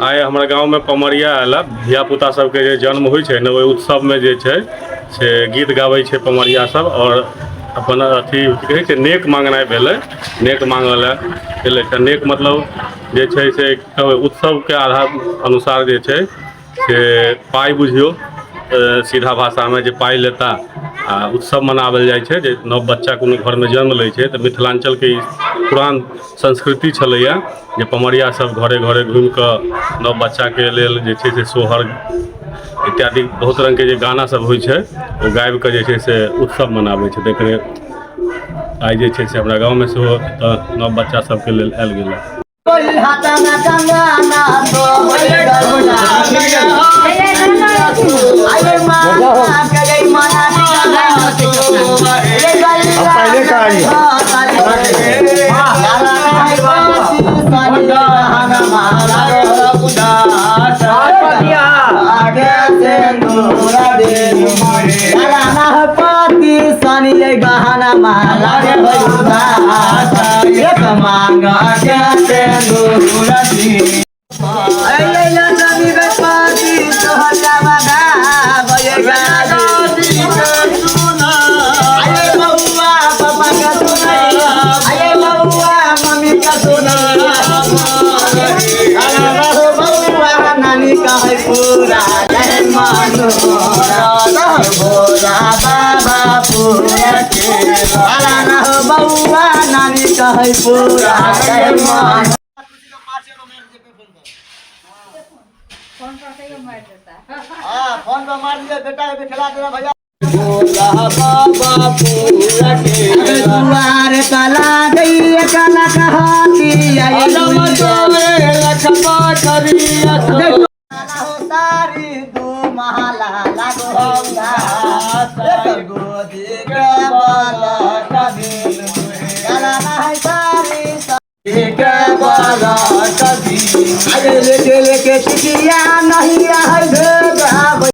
आइ हमारे गांव में पमरिया आयल धिया पुता सबके जे जन्म होइ छै ने ओहि उत्सव में जे छै से गीत गाबै छै पमरिया सब और अपन अथी की कहै छै नेक मांगनाइ भेलै नेक मांगल भेलै तऽ नेक मतलब जे छै से उत्सव के आधार अनुसार जे छै से पाइ बुझियौ सीधा भाषा में जे पाइ लेता आ उत्सव मनावल जाइ छै जे नव बच्चा कोनो घर में जन्म लै छै तऽ मिथिलांचल के पुरान संस्कृति छलैया जे पमरिया सब घरे घरे घुमि कऽ नव बच्चा के लेल जे छै से सोहर इत्यादि बहुत रंग के जे गाना सब होइ छै ओ गाबि कऽ जे छै से उत्सव मनाबै छै देखने आइ जे छै से हमरा गाँव में सेहो नव बच्चा सबके लेल आयल गेलै। गहना माला रे मांगा नानी का है पूरा बाबा पूरा बउआ नानी का है पूरा फोन पर मार दिया बेटा ये खिला देना भैया बाबा पूरा के दुआर काला गई काला कहानी आई लखपा करिया सारी दो महला लागो गोदी के बाला कदिल काला है सारी के बाला कदिल आगे लेके चिट्ठी